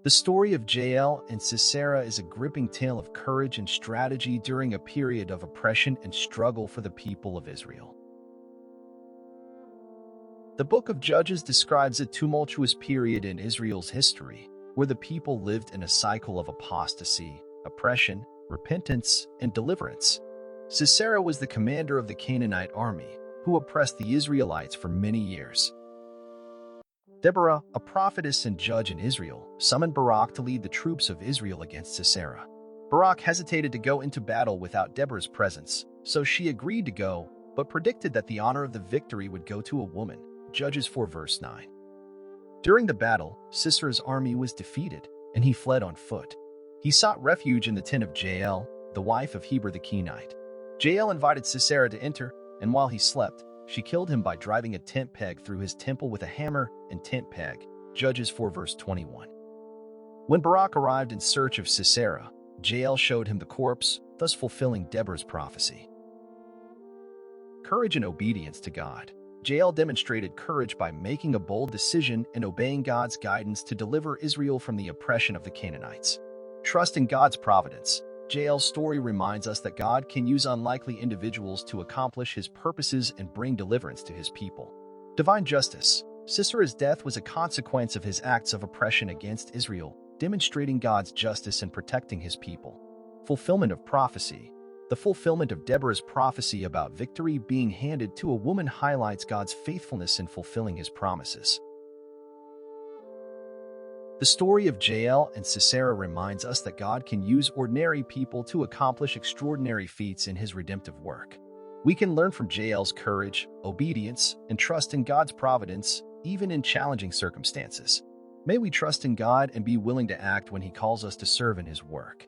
The story of Jael and Sisera is a gripping tale of courage and strategy during a period of oppression and struggle for the people of Israel. The book of Judges describes a tumultuous period in Israel's history, where the people lived in a cycle of apostasy, oppression, repentance, and deliverance. Sisera was the commander of the Canaanite army, who oppressed the Israelites for many years. Deborah, a prophetess and judge in Israel, summoned Barak to lead the troops of Israel against Sisera. Barak hesitated to go into battle without Deborah's presence, so she agreed to go, but predicted that the honor of the victory would go to a woman. Judges 4 verse 9. During the battle, Sisera's army was defeated, and he fled on foot. He sought refuge in the tent of Jael, the wife of Heber the Kenite. Jael invited Sisera to enter, and while he slept, she killed him by driving a tent peg through his temple with a hammer and tent peg. Judges 4 verse 21. When Barak arrived in search of Sisera, Jael showed him the corpse, thus fulfilling Deborah's prophecy. Courage and obedience to God. Jael demonstrated courage by making a bold decision and obeying God's guidance to deliver Israel from the oppression of the Canaanites. Trust in God's providence. Jael's story reminds us that God can use unlikely individuals to accomplish his purposes and bring deliverance to his people. Divine justice. Sisera's death was a consequence of his acts of oppression against Israel, demonstrating God's justice in protecting his people. Fulfillment of prophecy. The fulfillment of Deborah's prophecy about victory being handed to a woman highlights God's faithfulness in fulfilling his promises. The story of Jael and Sisera reminds us that God can use ordinary people to accomplish extraordinary feats in his redemptive work. We can learn from Jael's courage, obedience, and trust in God's providence, even in challenging circumstances. May we trust in God and be willing to act when he calls us to serve in his work.